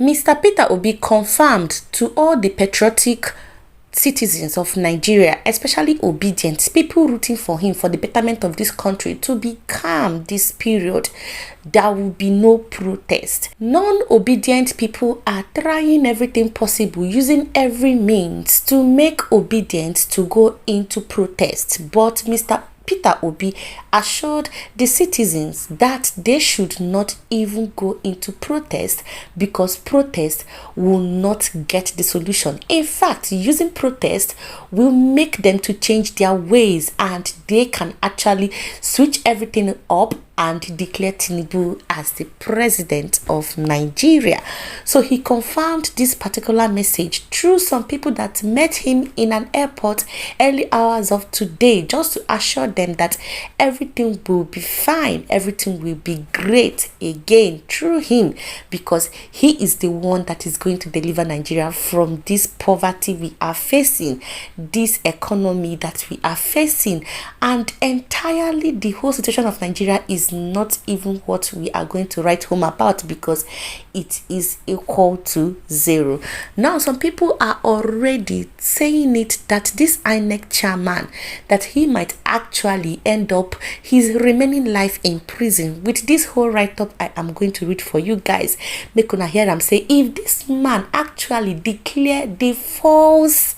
Mr. Peter Obi confirmed to all the patriotic citizens of Nigeria, especially obedient people rooting for him for the betterment of this country, to be calm this period. There will be no protest. Non-obedient people are trying everything possible, using every means to make obedience to go into protest. But Mr. Peter Obi assured the citizens that they should not even go into protest because protest will not get the solution. In fact, using protest will make them to change their ways and they can actually switch everything up and declare Tinubu as the president of Nigeria. So he confirmed this particular message through some people that met him in an airport early hours of today, just to assure them that everything will be fine, everything will be great again through him, because he is the one that is going to deliver Nigeria from this poverty we are facing, this economy that we are facing, and entirely the whole situation of Nigeria is not even what we are going to write home about, because it is equal to zero. Now some people are already saying it that this INEC chairman, that he might actually end up his remaining life in prison. With this whole write-up I am going to read for you guys, make una hear am say, if this man actually declare the false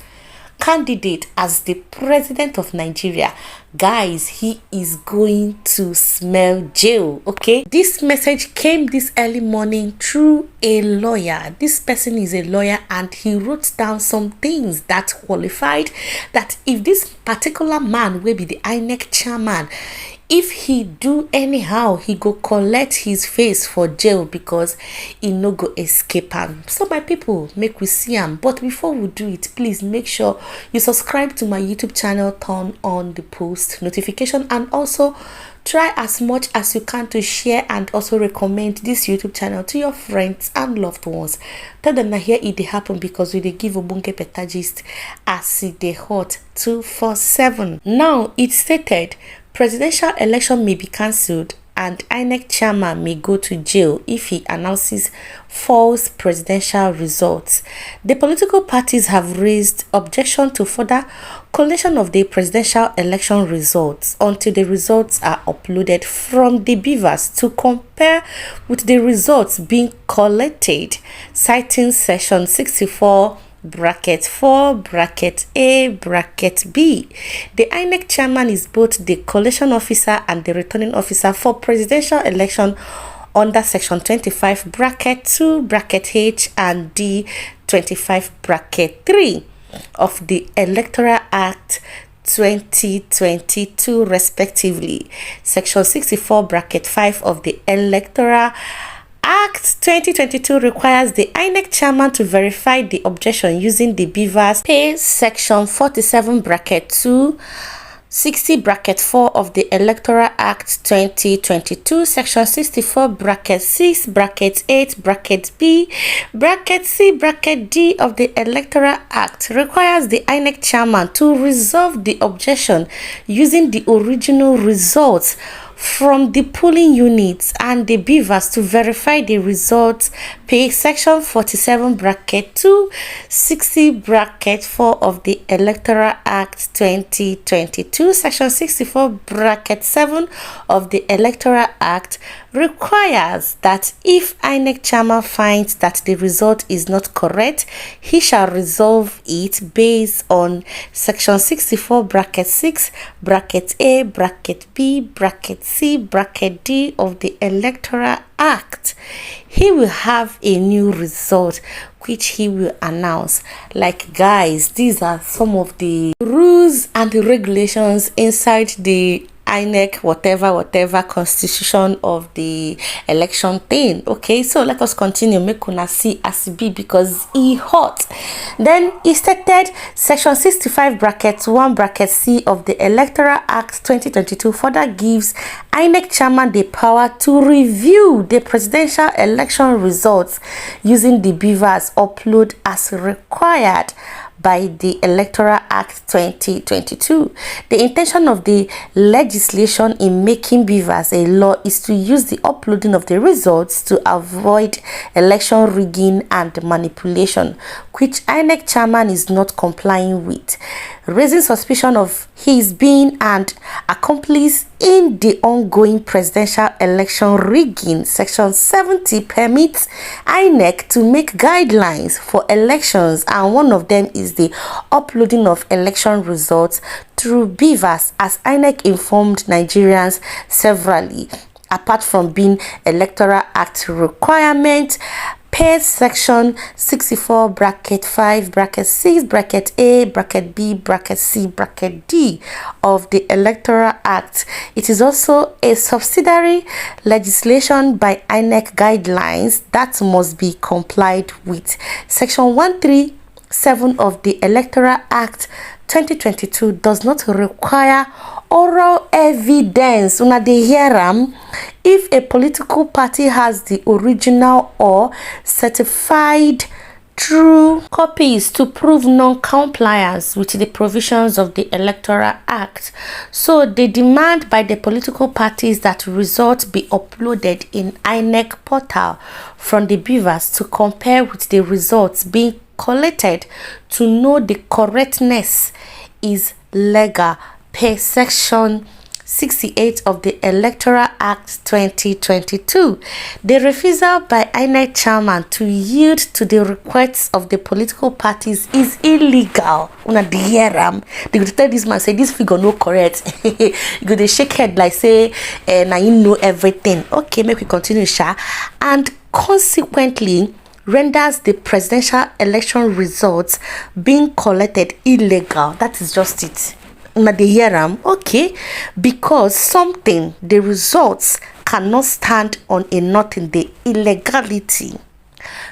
candidate as the president of Nigeria, guys, he is going to smell jail. Okay, this message came this early morning through a lawyer. This person is a lawyer and he wrote down some things that qualified that if this particular man will be the INEC chairman, if he do anyhow, he go collect his face for jail because he no go escape am. So my people, make we see am. But before we do it, please make sure you subscribe to my YouTube channel, turn on the post notification, and also try as much as you can to share and also recommend this YouTube channel to your friends and loved ones. Tell them that here it dey happen because we dey give ogbonge better gist as it dey hot 247. Now it stated presidential election may be cancelled and INEC chairman may go to jail if he announces false presidential results. The political parties have raised objection to further collation of the presidential election results until the results are uploaded from the beavers to compare with the results being collected, citing section 64 bracket 4 bracket A bracket B. The INEC chairman is both the collation officer and the returning officer for presidential election under section 25 bracket 2 bracket H and D 25 bracket 3 of the Electoral Act 2022 respectively. Section 64 bracket 5 of the Electoral Act 2022 requires the INEC chairman to verify the objection using the beavers pay section 47 bracket 2 60 bracket 4 of the Electoral Act 2022, section 64 bracket 6 bracket 8 bracket B bracket C bracket D of the Electoral Act requires the INEC chairman to resolve the objection using the original results from the polling units and the beavers to verify the results pay section 47 bracket 2 60 bracket 4 of the Electoral Act 2022. Section 64 bracket 7 of the Electoral Act requires that if INEC chairman finds that the result is not correct, he shall resolve it based on section 64 bracket 6 bracket A bracket B bracket C bracket D of the Electoral Act. He will have a new result which he will announce. Like, guys, these are some of the rules and the regulations inside the INEC whatever constitution of the election thing. Okay, so let us continue. Make una see as it be because he hot. Then he stated section 65 bracket 1 bracket C of the Electoral Act 2022 further gives INEC chairman the power to review the presidential election results using the beavers upload as required by the Electoral Act 2022. The intention of the legislation in making BVAS a law is to use the uploading of the results to avoid election rigging and manipulation, which INEC chairman is not complying with, raising suspicion of his being an accomplice in the ongoing presidential election rigging. Section 70 permits INEC to make guidelines for elections, and one of them is the uploading of election results through BVAS, as INEC informed Nigerians severally. Apart from being Electoral Act requirement, per section 64 bracket 5 bracket 6 bracket A bracket B bracket C bracket D of the Electoral Act, it is also a subsidiary legislation by INEC guidelines that must be complied with. Section 137 of the Electoral Act 2022 does not require oral evidence. Una dey hear am? If a political party has the original or certified true copies to prove non-compliance with the provisions of the Electoral Act. So they demand by the political parties that results be uploaded in INEC portal from the BVAS to compare with the results being collected to know the correctness is legal per section 68 of the Electoral Act 2022. The refusal by INEC chairman to yield to the requests of the political parties is illegal. Una dey hear am? They go tell this man, say this figure no correct. You go dey shake head like say na you know everything. Okay, make we continue, sha. And consequently renders the presidential election results being collected illegal. That is just it. Una dey hear am? Okay, because something, the results cannot stand on a nothing, the illegality.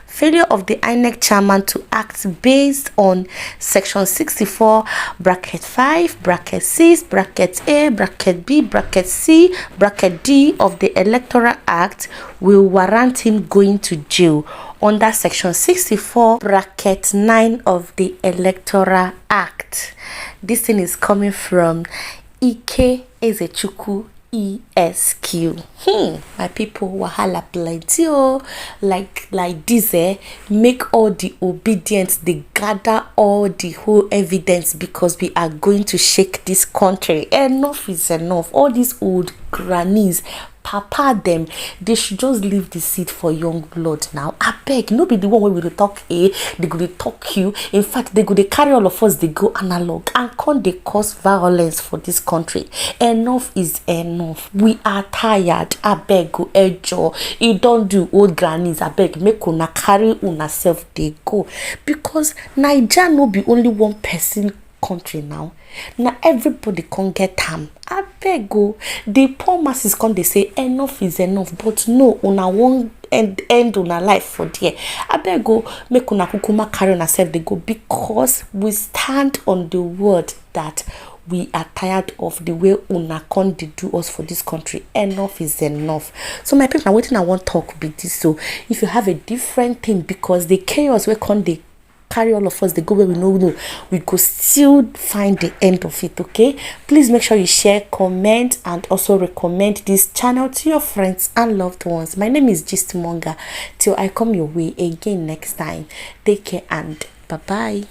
Failure of the INEC chairman to act based on section 64 bracket 5 bracket 6 bracket A bracket B bracket C bracket D of the Electoral Act will warrant him going to jail under section 64 bracket 9 of the Electoral Act. This thing is coming from Ike Ezechukwu ESQ. My people, wahala plenty like this make all the obedience, they gather all the whole evidence, because we are going to shake this country. Enough is enough. All these old grannies, papa them, they should just leave the seat for young blood now. I beg, no be the one where we talk A, they go to talk you. In fact, they go to carry all of us, they go analog and can they cause violence for this country. Enough is enough. We are tired. I beg, go ejo. You don't do old grannies. I beg, make una carry una self they go, because Niger no be only one person country now. Now everybody can get ham. I beg go. The poor masses come, they say enough is enough, but no, una won't end una life for there. I beg go, make una kukuma carry una self they go, because we stand on the word that we are tired of the way una con dey do us for this country. Enough is enough. So my people, now waiting I want talk be this. So if you have a different thing, because the chaos where con they carry all of us, they go where we know, we go still find the end of it. Okay, please make sure you share, comment, and also recommend this channel to your friends and loved ones. My name is Gist Monga. Till I come your way again next time, take care and bye bye.